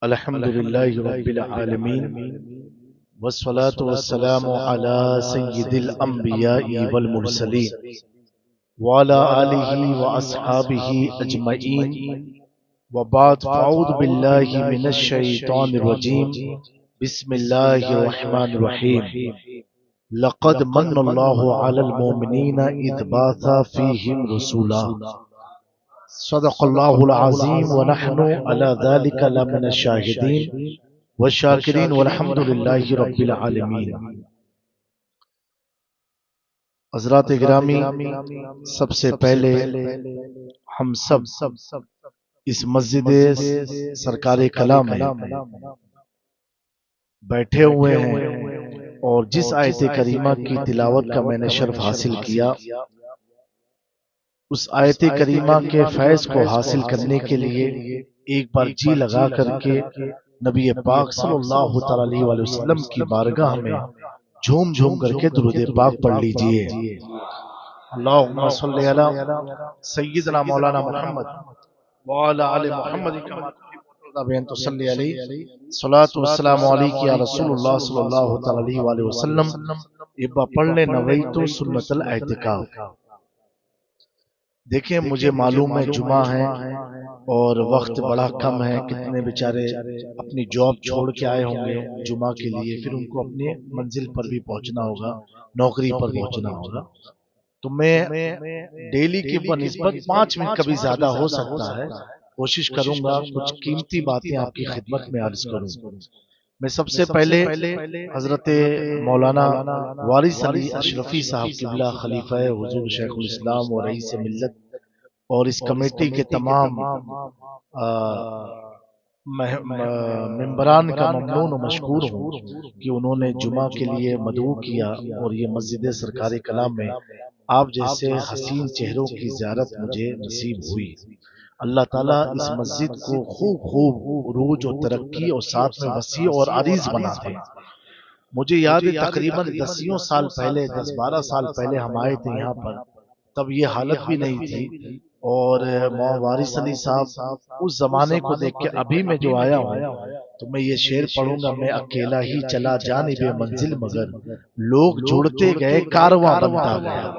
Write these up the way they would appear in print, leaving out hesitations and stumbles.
الحمد لله رب العالمين والصلاة والسلام على سيد الأنبياء والمرسلين وعلى آله وأصحابه أجمعين وبعد فأعوذ بالله من الشيطان الرجيم بسم الله الرحمن الرحيم لقد من الله على المؤمنين إذ بعث فيهم رسولا صدق الله العظيم ونحن على ذلك لمن الشاهدين والشاکرین والحمد للہ رب العالمین۔ حضرات گرامی، سب سے پہلے ہم سب اس مسجد سرکار کلام میں بیٹھے ہوئے ہیں اور جس آیت کریمہ کی تلاوت کا میں نے شرف حاصل کیا، اس آیت کریمہ کے فیض کو حاصل کرنے کے لیے ایک بار جی لگا کر کے نبی پاک صلی اللہ تعالی علیہ وسلم کی بارگاہ میں جھوم جھوم کر کے درود پاک پڑھ لیجئے۔ اللہم صلی علی سیدنا مولانا محمد وعلی آل محمد کما بین تصلی علیہ صلاۃ والسلام علیک یا رسول اللہ صلی اللہ تعالی علیہ وسلم۔ ابا پڑھ لے نویت سنت الاعتکاف۔ دیکھیں، مجھے معلوم ہے جمعہ ہے اور وقت بڑا کم ہے، کتنے بیچارے اپنی جاب چھوڑ کے آئے ہوں گے جمعہ کے لیے، پھر ان کو اپنے منزل پر بھی پہنچنا ہوگا، نوکری پر پہنچنا ہوگا۔ تو میں ڈیلی کی بنسبت 5 منٹ کبھی زیادہ ہو سکتا ہے، کوشش کروں گا کچھ قیمتی باتیں آپ کی خدمت میں عرض کروں۔ میں سب سے پہلے حضرت مولانا وارث علی اشرفی صاحب قبلہ خلیفہ حضور شیخ الاسلام و رئیس ملت اور اس کمیٹی کے تمام ممبران کا ممنون و مشکور ہوں کہ انہوں نے جمعہ کے لیے مدعو کیا اور یہ مسجد سرکار کلام میں آپ جیسے حسین چہروں کی زیارت مجھے نصیب ہوئی۔ اللہ تعالیٰ اس مسجد کو خوب عروج و ترقی اور ساتھ میں وسیع اور عریض بنا دے۔ مجھے یاد ہے تقریباً 10 سال پہلے، 10-12 سال پہلے ہم آئے تھے یہاں پر، تب یہ حالت بھی نہیں تھی، اور وارث علی صاحب اس زمانے کو دیکھ کے ابھی میں جو آیا ہوں تو میں یہ شعر پڑھوں گا: میں اکیلا ہی چلا جانب منزل مگر لوگ جڑتے گئے کارواں بنتا گیا۔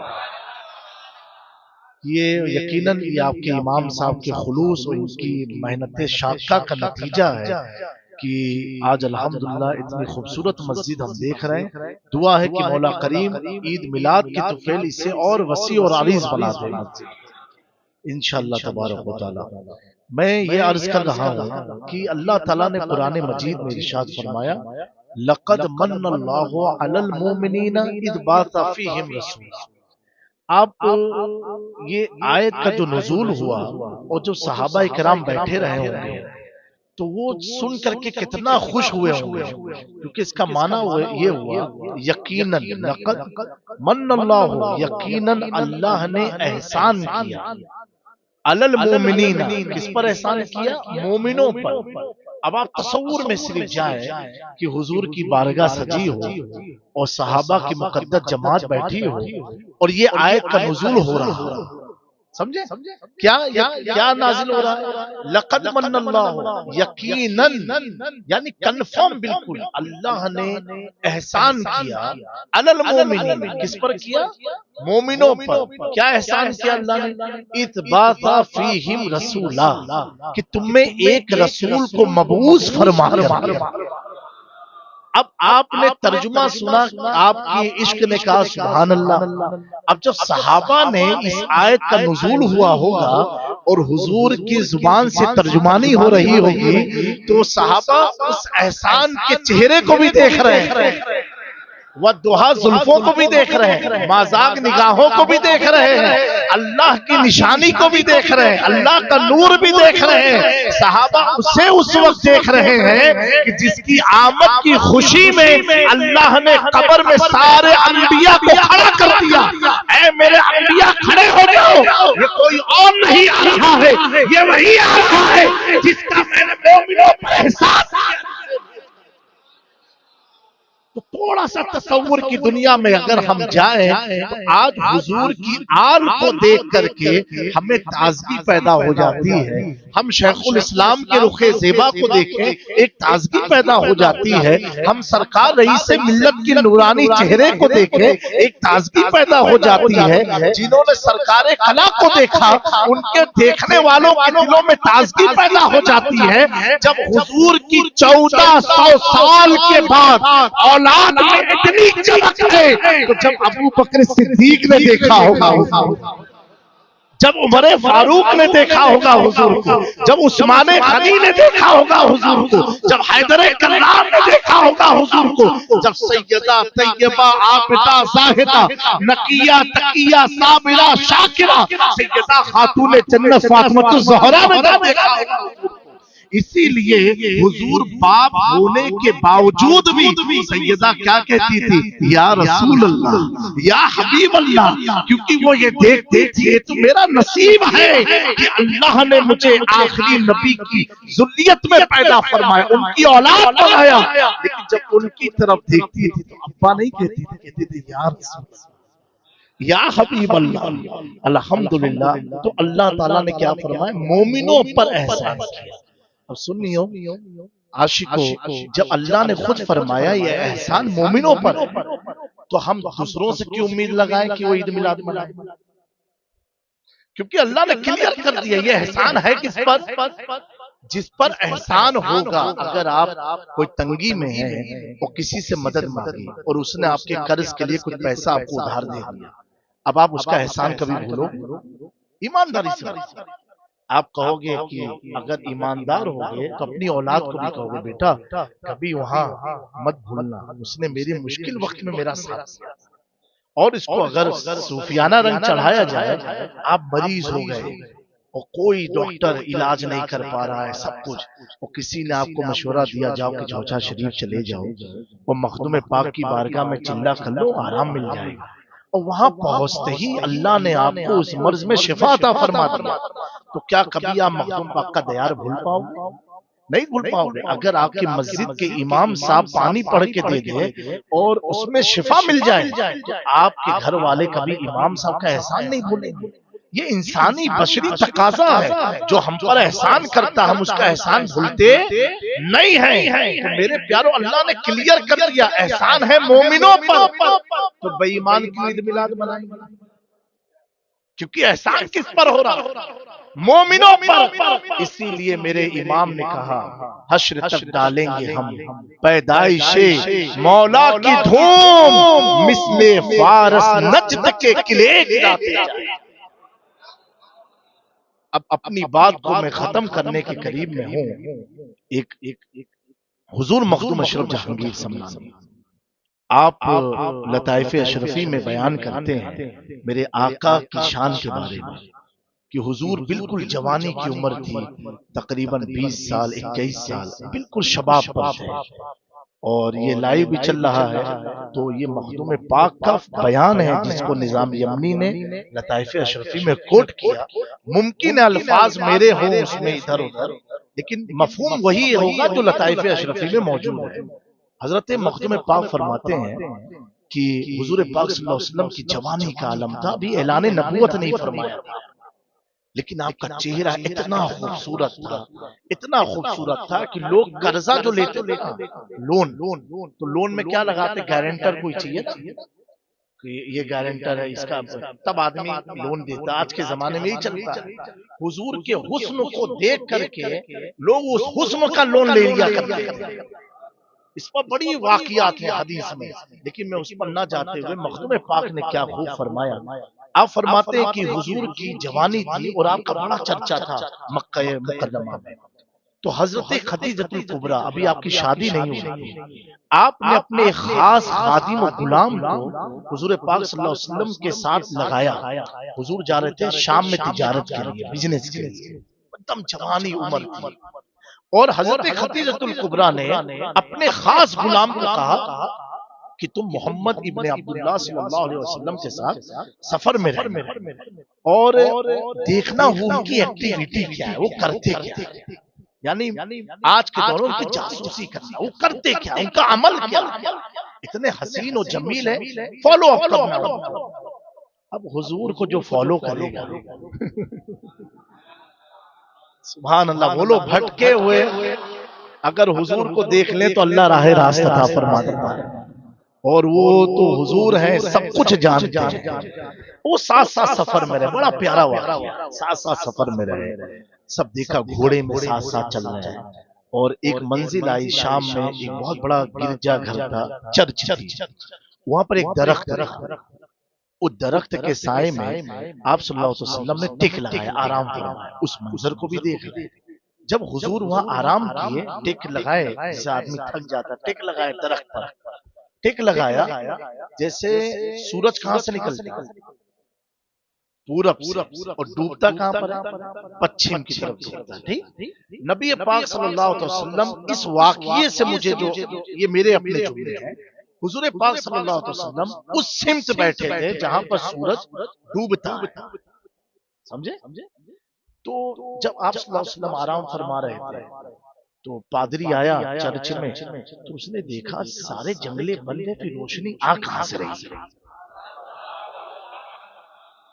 یہ یقیناً یہ آپ کے امام صاحب کے خلوص اور ان کی محنت شاقہ کا نتیجہ ہے کہ آج الحمدللہ اتنی خوبصورت مسجد ہم دیکھ رہے ہیں۔ دعا ہے کہ مولا کریم عید میلاد کے طفیل اسے اور وسیع اور عریض بنا دے انشاءاللہ تبارک و تعالی۔ میں یہ عرض کر رہا ہوں کہ اللہ تعالیٰ نے قرآن مجید میں ارشاد فرمایا: لَقَدْ مَنَّ اللَّهُ عَلَى الْمُؤْمِنِينَ إِذْ بَعَثَ فِيهِمْ رَسُولًا۔ آپ یہ آیت کا جو نزول ہوا اور جو صحابہ کرام بیٹھے رہے ہوں گے تو وہ سن کر کے کتنا خوش ہوئے ہوں گے، کیونکہ اس کا معنی یہ ہوا یقیناً لقد من اللہ، یقیناً اللہ نے احسان کیا، علی المؤمنین، کس پر احسان کیا؟ مومنوں پر۔ اب آپ تصور میں صرف جائیں کہ حضور کی بارگاہ سجی ہو اور صحابہ کی مقدس جماعت بیٹھی ہو اور یہ آیت کا نزول ہو رہا ہو، سمجھے کیا نازل ہو رہا ہے؟ لقد من اللہ، یقیناً یعنی کنفرم، بالکل اللہ نے احسان کیا، علی المؤمنین، کس پر کیا؟ مومنوں پر۔ کیا احسان کیا اللہ نے؟ اذ بعث فیہم رسولا، کہ تم میں ایک رسول کو مبعوث فرما کر۔ اب آپ نے ترجمہ سنا، آپ کی عشق نے کہا سبحان اللہ۔ اب جب صحابہ نے اس آیت کا نزول ہوا ہوگا اور حضور کی زبان سے ترجمانی ہو رہی ہوگی تو صحابہ اس احسان کے چہرے کو بھی دیکھ رہے ہیں، وَالضُّحَىٰ زلفوں کو بھی دیکھ رہے ہیں، مازاغ نگاہوں کو بھی دیکھ رہے ہیں، اللہ کی نشانی کو بھی دیکھ رہے ہیں، اللہ کا نور بھی دیکھ رہے ہیں۔ صحابہ اسے اس وقت دیکھ رہے ہیں کہ جس کی آمد کی خوشی میں اللہ نے قبر میں سارے انبیاء کو کھڑا کر دیا۔ اے میرے انبیاء کھڑے ہو جاؤ، یہ کوئی اور نہیں آ رہا ہے، یہ وہی آ رہا ہے جس کا میں نے مومنوں پر احساس کیا۔ تو تھوڑا سا تصور کی دنیا میں اگر ہم جائیں تو آج حضور کی آل کو دیکھ کر کے ہمیں تازگی پیدا ہو جاتی ہے. ہم شیخ الاسلام کے رخ زیبا کو دیکھیں ایک تازگی پیدا ہو جاتی ہے. ہم سرکار رئیس ملت کی نورانی چہرے کو دیکھیں ایک تازگی پیدا ہو جاتی ہے. جنہوں نے سرکار کلا کو دیکھا ان کے دیکھنے والوں کے دلوں میں تازگی پیدا ہو جاتی ہے. جب حضور کی 1400 سال کے بعد اولاد میں اتنی چمک ہے تو جب ابو بکر صدیق نے دیکھا ہوگا جب عمر فاروق نے دیکھا ہوگا حضور کو جب عثمان غنی نے دیکھا ہوگا حضور کو جب حیدر کرار نے دیکھا ہوگا حضور کو جب سیدہ طیبہ عابدہ زاہدہ نقیہ تقیہ صابرہ شاکرہ سیدہ خاتون جنت فاطمہ الزہرا نے دیکھا ہوگا. اسی لیے حضور باپ ہونے کے باوجود بھی سیدہ کیا کہتی تھی یا رسول اللہ یا حبیب اللہ, کیونکہ وہ یہ دیکھتے تھے تو میرا نصیب ہے کہ اللہ نے مجھے آخری نبی کی ذریت میں پیدا فرمایا, ان کی اولاد بنایا. لیکن جب ان کی طرف دیکھتی تھی تو ابا نہیں کہتی تھی, کہتی تھی یا رسول اللہ یا حبیب اللہ. الحمدللہ تو اللہ تعالیٰ نے کیا فرمایا مومنوں پر احسان کیا. اب سنیو عاشقو جب اللہ نے خود فرمایا یہ احسان مومنوں پر تو ہم دوسروں سے کیوں امید لگائیں کہ وہ عید میلاد منائیں؟ کیونکہ اللہ نے کلیئر کر دیا یہ احسان ہے کس پر؟ جس پر احسان ہوگا. اگر آپ کوئی تنگی میں ہیں اور کسی سے مدد مانگی اور اس نے آپ کے قرض کے لیے کچھ پیسہ آپ کو ادھار دے دیا, اب آپ اس کا احسان کبھی بھولو؟ ایمانداری سے آپ کہو گے کہ اگر ایماندار ہوگے تو اپنی اولاد کو بھی کہو گے بیٹا کبھی وہاں مت بھولنا, اس نے میری مشکل وقت میں میرا ساتھ دیا. اور اس کو اگر صوفیانہ رنگ چڑھایا جائے آپ مریض ہو گئے اور کوئی ڈاکٹر علاج نہیں کر پا رہا ہے سب کچھ, اور کسی نے آپ کو مشورہ دیا جاؤ کہ چوچا شریف چلے جاؤ اور مخدوم پاک کی بارگاہ میں چلہ کر لو آرام مل جائے گا, اور وہاں پہنچتے ہی اللہ نے آپ کو اس مرض میں شفا عطا فرما دیا, تو کیا کبھی آپ مخدوم پاک کا دیار بھول پاؤ گے؟ نہیں بھول پاؤ گے. اگر آپ کی مسجد کے امام صاحب پانی پڑھ کے دے دے اور اس میں شفا مل جائے تو آپ کے گھر والے کبھی امام صاحب کا احسان نہیں بھولیں گے. یہ انسانی بشری تقاضا ہے, جو ہم پر احسان کرتا ہم اس کا احسان بھولتے نہیں ہیں. تو میرے پیارو اللہ نے کلیئر کر دیا احسان ہے مومنوں پر, تو بے ایمان کی عید میلاد منائیں گے کیونکہ احسان کس پر ہو رہا؟ مومنوں پر. اسی لیے میرے امام نے کہا حشر تک ڈالیں گے ہم پیدائش مولا کی دھوم مثل فارس نجد کے قلعے گراتے جائیں. اب اپنی بات کو میں ختم کرنے کے قریب میں ہوں. ایک حضور مخدوم اشرف جہانگیر سمنانی آپ لطائف اشرفی میں بیان کرتے ہیں میرے آقا کی شان کے بارے میں کہ حضور بالکل جوانی کی عمر تھی, تقریباً 20 سال 21 سال, بالکل شباب پر تھے. اور یہ لائیو بھی چل رہا ہے تو یہ مخدوم پاک کا بیان ہے جس کو نظام یمنی نے لطائف اشرفی میں کوٹ کیا. ممکن ہے الفاظ میرے ہوں اس میں ادھر ادھر, لیکن مفہوم وہی ہوگا جو لطائف اشرفی میں موجود ہے. حضرت مخدوم پاک فرماتے ہیں کہ حضور پاک صلی اللہ علیہ وسلم کی جوانی کا عالم تھا, ابھی اعلان نبوت نہیں فرمایا تھا, لیکن آپ کا چہرہ اتنا خوبصورت تھا, اتنا خوبصورت تھا کہ لوگ قرضہ جو لیتے تھے لون, تو لون میں کیا لگاتے, گارنٹر کوئی چاہیے نا کہ یہ گارنٹر ہے اس کا, تب آدمی لون دیتا. آج کے زمانے میں ہی چلتا ہے. حضور کے حسن کو دیکھ کر کے لوگ اس حسن کا لون لے لیا کرتے ہیں. اس پر بڑی واقعات ہیں حدیث میں, لیکن میں اس پر نہ جاتے ہوئے مخدوم پاک نے کیا خوب فرمایا. آپ فرماتے ہیں کہ حضور کی جوانی تھی اور آپ کا بڑا چرچا تھا مکہ مکرمہ میں. تو حضرت خدیجۃ الکبریٰ, ابھی آپ کی شادی نہیں ہوئی, آپ نے اپنے خاص خادم و غلام کو حضور پاک صلی اللہ علیہ وسلم کے ساتھ لگایا. حضور جا رہے تھے شام میں تجارت کے لیے, بزنس کے لیے, ایک دم جوانی عمر تھی, اور حضرت خدیجۃ الکبریٰ نے اپنے خاص غلام کو کہا کہ تم محمد ابن عبداللہ صلی اللہ علیہ وسلم کے ساتھ سفر میں رہے اور دیکھنا وہ ان کی ایکٹیویٹی کیا ہے, وہ کرتے کیا ہے, یعنی آج کے دور میں جاسوسی کرنا, وہ کرتے کیا, ان کا عمل کیا ہے. اتنے حسین و جمیل ہے، فالو اپ کرنا. اب حضور کو جو فالو کرے گا سبحان اللہ، وہ لوگ بھٹکے ہوئے اگر حضور کو دیکھ لیں تو اللہ راہ راست عطا فرما دیتا ہے. اور وہ تو حضور ہیں، سب کچھ جانتے ہیں. وہ ساتھ ساتھ سفر میں رہے، بڑا پیارا واقعہ، ساتھ ساتھ سفر میں رہے، سب دیکھا گھوڑے میں ساتھ ساتھ چل رہے ہیں. اور ایک منزل آئی شام میں، ایک بہت بڑا گرجا گھر تھا، چرچ تھی. وہاں پر ایک درخت تھا، اس درخت کے سائے میں آپ صلی اللہ علیہ وسلم نے ٹک لگایا، آرام فرمایا. اس منظر کو بھی دیکھ لیں. جب حضور وہاں آرام کیے، ٹک لگائے، جیسے آدمی تھک جاتا، ٹک لگائے درخت پر، ٹک لگایا. جیسے سورج کہاں سے نکلتا ہے؟ پورب سے. اور ڈوبتا کہاں پر ہے؟ پچھم کی طرف ڈوبتا ہے. ٹھیک. نبی پاک صلی اللہ علیہ وسلم اس واقعے سے مجھے جو یہ میرے اپنے جملے ہیں، حضور پاک صلی اللہ علیہ وسلم اس سمت بیٹھے تھے جہاں پر سورج ڈوبتا ہے. سمجھے؟ تو جب آپ صلی اللہ علیہ وسلم آرام فرما رہے تھے تو پادری آیا چرچ میں، تو اس نے دیکھا سارے جنگلے بند ہیں، پھر روشنی آ کہاں سے رہی؟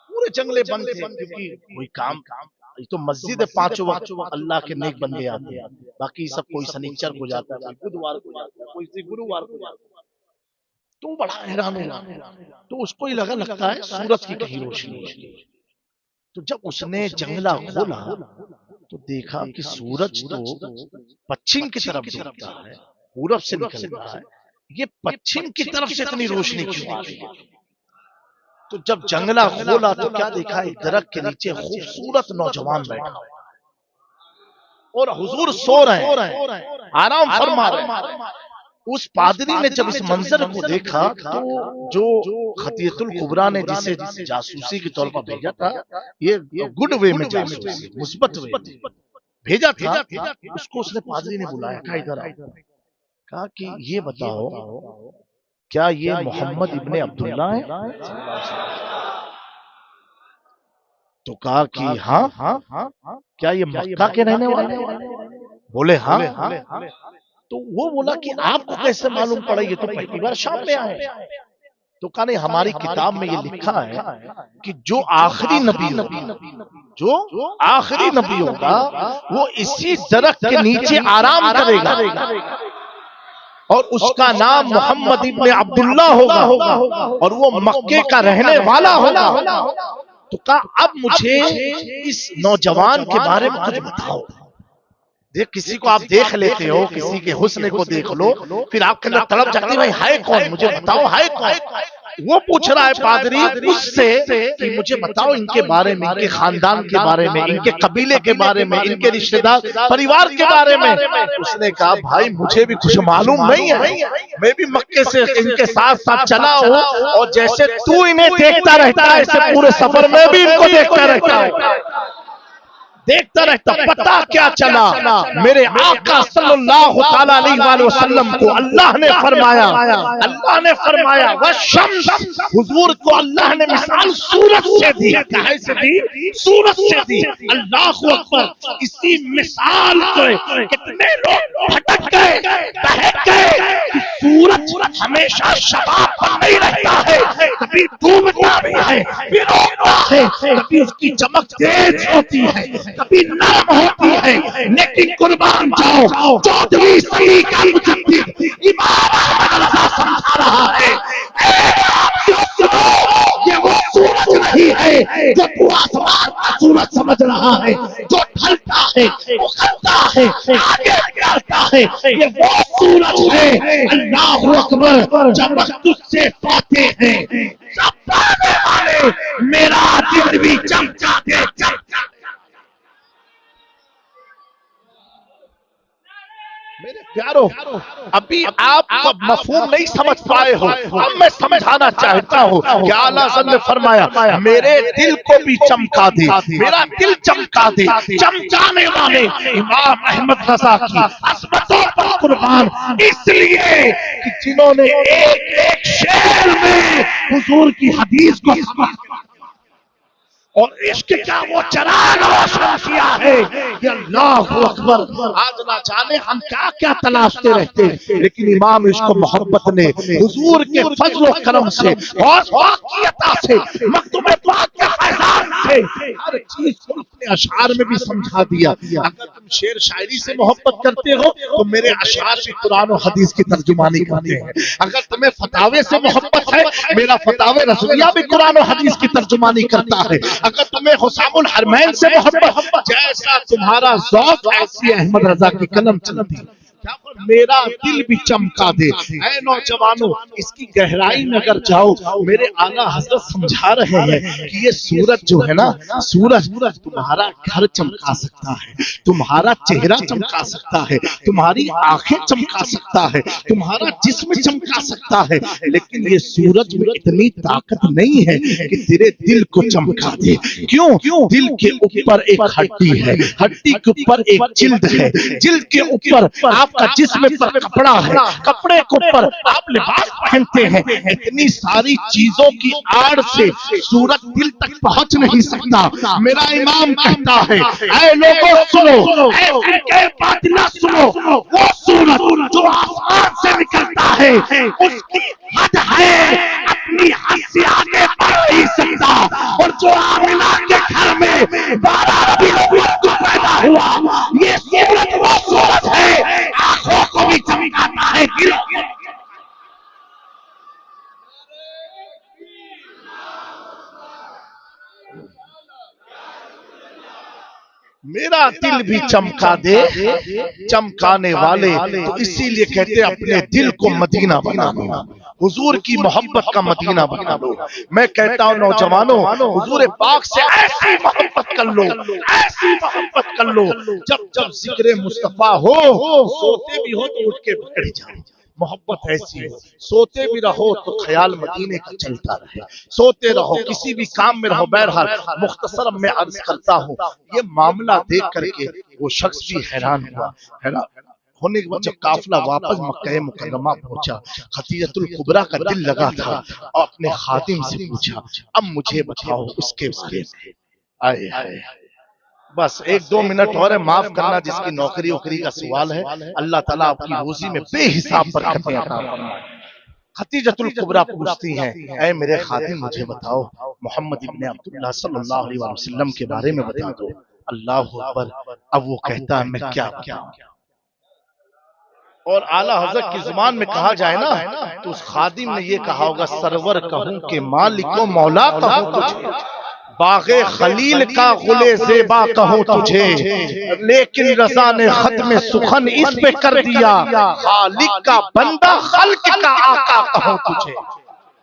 پورے جنگلے بند تھے، کیونکہ کوئی کام، یہ تو مسجد ہے، 5 وقت اللہ کے نیک بندے آتے ہیں. باقی سب کوئی سنیچر کو جاتا ہے، کوئی بدھوار کو جاتا ہے، کوئی گرووار کو جاتا ہے. تو بڑا حیران ہوا. تو اس کو ہی لگتا ہے سورج کی کہیں روشنی. تو جب اس نے جنگلہ کھولا تو دیکھا کہ سورج تو پچھم کی طرف ڈوبتا ہے، پورب سے نکل رہا ہے، یہ پچھم کی طرف سے اتنی روشنی کیوں آ رہی ہے؟ تو جب جنگلہ کھولا تو کیا دیکھا؟ ایک درخت کے نیچے خوبصورت نوجوان بیٹھا اور حضور سو رہے ہیں، آرام فرما رہے ہیں. اس پادری نے جب اس منظر کو دیکھا تو جو خطیۃ الکبریٰ نے جسے جاسوسی کے طور پر بھیجا تھا، یہ گڈ وے میں جاسوسی، مثبت وے بھیجا تھا، اس کو اس نے پادری نے بلایا، کہا ادھر آؤ. کہا کہ یہ بتاؤ کیا یہ محمد ابن عبداللہ ہے؟ تو کہا کہ ہاں. کیا یہ مکہ کے رہنے والے؟ بولے ہاں. تو وہ بولا کہ آپ کو کیسے معلوم پڑا یہ تو پہلی بار شام میں آئے؟ تو کہا نہیں، ہماری کتاب میں یہ لکھا ہے کہ جو آخری نبی ہوگا وہ اسی درخت کے نیچے آرام کرے گا اور اس کا نام محمد ابن عبداللہ ہوگا اور وہ مکے کا رہنے والا ہوگا. تو کہا اب مجھے اس نوجوان کے بارے میں کچھ بتاؤ. دیکھ، کسی کو آپ دیکھ لیتے ہو، کسی کے حسن کو دیکھ لو، پھر آپ کے اندر طلب جاتی ہے بھائی ہے کون، مجھے بتاؤ ہے کون. وہ پوچھ رہا ہے پادری اس سے کہ مجھے بتاؤ ان کے بارے میں، ان کے خاندان کے بارے میں، ان کے قبیلے کے بارے میں، ان کے رشتہ دار پریوار کے بارے میں. اس نے کہا بھائی مجھے بھی کچھ معلوم نہیں ہے، میں بھی مکے سے ان کے ساتھ ساتھ چلا ہوں، اور جیسے تو انہیں دیکھتا رہتا ہے ایسے پورے سفر میں بھی ان کو دیکھتا رہتا ہوں. دیکھتا رہتا. پتا کیا چلا؟ میرے آقا صلی اللہ تعالی علیہ وسلم کو اللہ نے فرمایا والشمس، حضور کو اللہ نے مثال سورج سے دی. کہاں سے دی؟ سورج سے دی. اللہ اکبر. اسی مثال کو کتنے لوگ بھٹک گئے، بہک گئے. سورج ہمیشہ شباب پر نہیں رہتا ہے، کبھی ڈوبتا بھی ہے، پھر اٹھتا ہے، کبھی اس کی چمک تیز ہوتی ہے، کبھی نرم ہوتی ہے. لیکن قربان جاؤ 14ویں صدی کا مجدد امام احمد رضا سمجھا رہا ہے یہ وہ سورج نہیں ہے جو تو آسمان کا سورج سمجھ رہا ہے، جو ڈھلتا ہے، اگلتا ہے، آگے نکلتا ہے. یہ وہ سورج ہے. اللہ اکبر. چمک تجھ سے پاتے ہیں سب پانے والے، میرا دل بھی چمکا دے چمکا. میرے پیارو، ابھی آپ مفہوم نہیں سمجھ پائے ہو، اب میں سمجھانا چاہتا ہوں کہ اعلیٰ حضرت نے فرمایا میرے دل کو بھی چمکا دے، میرا دل چمکا دے. چمکانے والے امام احمد رضا کی عظمتوں پر قربان، اس لیے کہ جنہوں نے ایک ایک شعر میں حضور کی حدیث کو سمجھا. اور عشق کا وہ چراغ روشن کیا ہے کہ اللہ اکبر. آج نہ جانے ہم کیا کیا تلاشتے رہتے ہیں، لیکن امام عشق و محبت نے حضور کے فضل و کرم سے اور واقعیتا سے مکتوب پاک کے فیضان سے ہر چیز کو اپنے اشعار میں بھی سمجھا دیا. اگر تم شعر شاعری سے محبت کرتے ہو تو میرے اشعار بھی قرآن و حدیث کی ترجمانی کرتے ہیں. اگر تمہیں فتاوے سے محبت ہے، میرا فتاوے رسولیہ بھی قرآن و حدیث کی ترجمانی کرتا ہے. اگر تمہیں حسام الحرمین سے محبت، جیسا تمہارا ذوق ایسی احمد رضا کی قلم چلتی. میرا دل بھی چمکا دے. اے نوجوانوں، اس کی گہرائی میں اگر جاؤ، میرے اعلیٰ حضرت سمجھا رہے ہیں کہ یہ سورج جو ہے نا، سورج تمہارا گھر چمکا سکتا ہے، تمہارا چہرہ چمکا سکتا ہے، تمہاری آنکھیں چمکا سکتا ہے، تمہارا جسم چمکا سکتا ہے، لیکن یہ سورج میں اتنی طاقت نہیں ہے کہ تیرے دل کو چمکا دے. کیوں؟ دل کے اوپر ایک ہڈی ہے، ہڈی کے اوپر ایک جلد ہے، جلد کے اوپر آپ کا جسم پر کپڑا ہے، کپڑے کے اوپر آپ لباس پہنتے ہیں. اتنی ساری چیزوں کی آڑ سے سورج دل تک پہنچ نہیں سکتا. میرا امام کہتا ہے، اے لوگوں سنو، اے فرقے باطلہ سنو، وہ سورج جو آسمان سے نکلتا ہے اس کی حد ہے، اپنی حد سے آگے بڑھ نہیں سکتا. اور جو آمنہ کے گھر میں 12 ربیع الاول کو پیدا ہوا، یہ سورج وہ سورج ہے، آنکھوں کو بھی چمکاتا ہے، دل کو. میرا دل بھی چمکا دے چمکانے والے. تو اسی لیے کہتے ہیں اپنے دل کو مدینہ بنا دو، حضور کی محبت کا مدینہ بنا دو. میں کہتا ہوں نوجوانوں، حضور پاک سے ایسی محبت کر لو، ایسی محبت کر لو. جب ذکر مصطفیٰ ہو، سوتے بھی ہو تو اٹھ کے بیٹھ جاؤ. محبت ایسی ہے، سوتے بھی رہو تو خیال مدینے کا چلتا رہے، سوتے رہو کسی بھی کام میں رہو. بہرحال مختصر میں عرض کرتا ہوں، یہ معاملہ دیکھ کر کے وہ شخص بھی حیران ہوا. حیران ہونے کے بعد جب قافلہ واپس مکہ مکرمہ پہنچا، خدیجۃ الکبریٰ کا دل لگا تھا اور اپنے خادم سے پوچھا، اب مجھے بتاؤ اس کے آئے آئے بس 1-2 منٹ اور ہے، معاف کرنا جس کی نوکری وکری کا سوال ہے. اللہ تعالیٰ آپ کی روزی میں بے حساب برکتیں عطا فرمائے. خدیجۃ الکبریٰ پوچھتی ہیں، اے میرے خادم مجھے بتاؤ محمد ابن عبداللہ صلی اللہ علیہ وسلم کے بارے میں بتا دو. اللہ اکبر. اب وہ کہتا ہے میں کیا بتاؤں. اور اعلیٰ حضرت کی زبان میں کہا جائے نا تو اس خادم نے یہ کہا ہوگا، سرور کہوں کہ مالک و مولا کہوں تجھے، باغ خلیل کا غلے زیبا کہوں تجھے، لیکن رضا نے ختم سخن اس پہ کر دیا، خالق کا بندہ خلق کا آقا کہوں تجھے.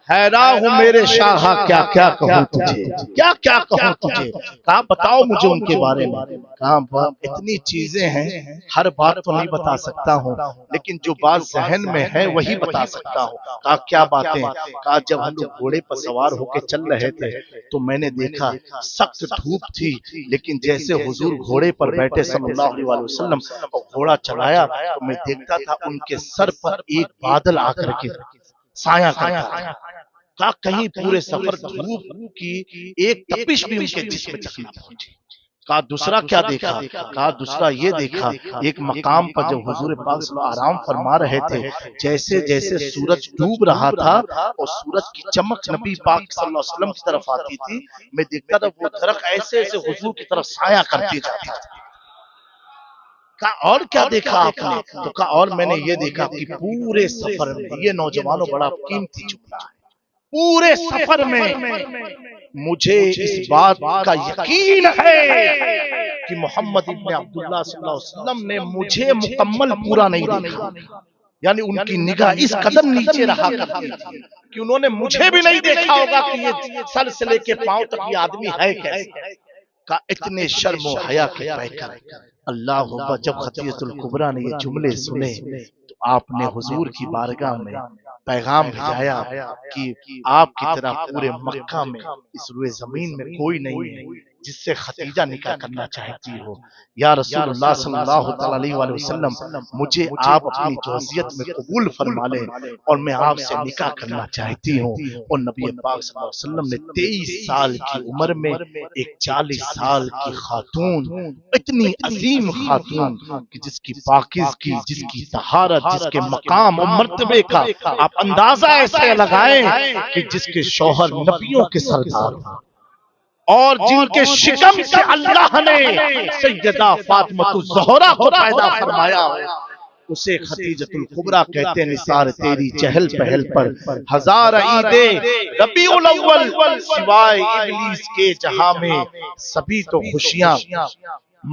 حیران ہوں میرے شاہ کیا کیا کہوں تجھے، کیا کیا کہوں تجھے. کہا بتاؤ مجھے ان کے بارے میں. کہا اتنی چیزیں ہیں، ہر بات تو نہیں بتا سکتا ہوں، لیکن جو بات ذہن میں ہے وہی بتا سکتا ہوں. کہا کیا باتیں. کہا جب ہم لوگ گھوڑے پر سوار ہو کے چل رہے تھے تو میں نے دیکھا سخت دھوپ تھی، لیکن جیسے حضور گھوڑے پر بیٹھے صلی اللہ علیہ وسلم اور گھوڑا چلایا تو میں دیکھتا تھا ان کے سر پر ایک بادل آ کر کے سایہ کرتا تھا. کہا کہیں پورے سفر دھوپ کی ایک تپش بھی ان کے جسم تک نہ پہنچی. کہا دوسرا کیا دیکھا. کہا دوسرا یہ دیکھا ایک مقام پر جب حضور پاک صلی اللہ علیہ وسلم آرام فرما رہے تھے، جیسے جیسے سورج ڈوب رہا تھا اور سورج کی چمک نبی پاک صلی اللہ علیہ وسلم کی طرف آتی تھی، میں دیکھتا تھا وہ درخت ایسے ایسے حضور کی طرف سایہ کرتے جاتے تھے. کہا اور کیا دیکھا آپ نے. تو کہا اور میں نے یہ دیکھا کہ پورے سفر میں، یہ نوجوانوں بڑا قیمتی جملہ ہے، پورے سفر میں مجھے اس بات کا یقین ہے کہ محمد ابن عبداللہ صلی اللہ علیہ وسلم نے مجھے مکمل پورا نہیں دیکھا. یعنی ان کی نگاہ اس قدر نیچے رہا کرتی تھی کہ انہوں نے مجھے بھی نہیں دیکھا ہوگا کہ یہ سر سے لے کے پاؤں تک یہ آدمی ہے کیسے. کا اتنے شرم و حیا کے پیکر. اللہ اکبر. جب خدیجۃ الکبریٰ نے یہ جملے سنے تو آپ نے حضور کی بارگاہ میں پیغام بھیجایا کہ آپ کی طرح پورے مکہ میں اس روئے زمین میں کوئی نہیں ہے جس سے خدیجہ نکاح کرنا چاہتی ہو. یا رسول اللہ صلی اللہ تعالی علیہ وسلم مجھے آپ اپنی جوزیت میں قبول فرما لیں اور میں آپ سے نکاح کرنا چاہتی ہوں. اور نبی پاک صلی اللہ علیہ وسلم نے 23 سال کی عمر میں ایک 40 سال کی خاتون، اتنی عظیم خاتون کہ جس کی پاکیزگی، جس کی طہارت، جس کے مقام اور مرتبے کا آپ اندازہ ایسے لگائیں کہ جس کے شوہر نبیوں کے سردار اور جن کے شکم سے اللہ نے سیدہ فاطمہ الزہرا کو پیدا فرمایا، اسے خدیجۃ الکبریٰ کہتے ہیں. نثار تیری چہل پہل پر ہزار عیدیں ربیع الاول سوائے ابلیس کے جہاں میں سبھی تو خوشیاں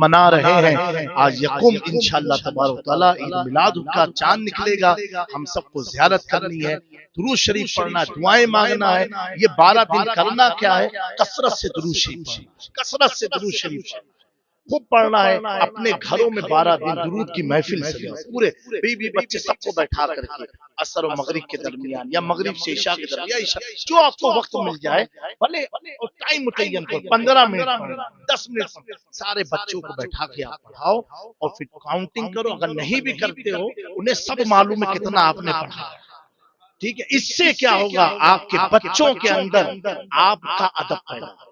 منا رہے ہیں. آج یکم انشاءاللہ تبارک و تعالی عید میلاد کا چاند نکلے گا. ہم سب کو زیارت کرنی ہے، درود شریف پڑھنا ہے، دعائیں مانگنا ہے. یہ 12 دن کرنا کیا ہے؟ کثرت سے درود شریف، کثرت سے درود شریف خوب پڑھنا ہے. اپنے گھروں میں 12 دن درود کی محفل سجاؤ، پورے بیوی بچے سب کو بیٹھا کر کے عصر و مغرب کے درمیان یا مغرب سے عشاء کے درمیان، جو آپ کو وقت مل جائے، بھلے ٹائم متعین کرو، 15 منٹ 10 منٹ سارے بچوں کو بیٹھا کے آپ پڑھاؤ اور پھر کاؤنٹنگ کرو. اگر نہیں بھی کرتے ہو انہیں سب معلوم ہے کتنا آپ نے پڑھا. ٹھیک ہے، اس سے کیا ہوگا؟ آپ کے بچوں کے اندر آپ کا ادب پیدا ہوگا،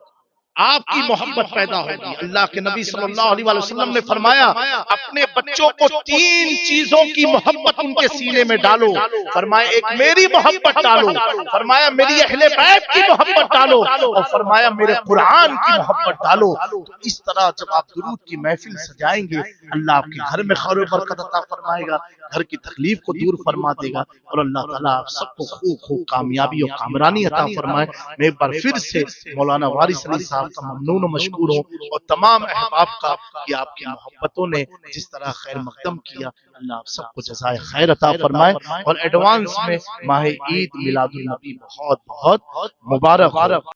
آپ کی محبت پیدا ہوگی. اللہ کے نبی صلی اللہ علیہ وسلم نے فرمایا اپنے بچوں کو 3 چیزوں کی محبت ان کے سینے میں ڈالو. فرمایا ایک میری محبت ڈالو، فرمایا میری اہل بیت کی محبت ڈالو، اور فرمایا میرے قرآن کی محبت ڈالو. تو اس طرح جب آپ درود کی محفل سجائیں گے، اللہ آپ کے گھر میں خیر و برکت عطا فرمائے گا، گھر کی تکلیف کو دور فرما دے گا، اور اللہ تعالیٰ آپ سب کو خوب خوب کامیابی اور کامرانی عطا فرمائے. میں ایک بار پھر سے مولانا وارث علی صاحب کا ممنون و مشکور ہوں، اور تمام احباب کا کہ آپ کی محبتوں نے جس طرح خیر مقدم کیا. اللہ آپ سب کو جزائے خیر عطا فرمائے، اور ایڈوانس میں ماہ عید میلاد النبی بہت بہت مبارک ہو.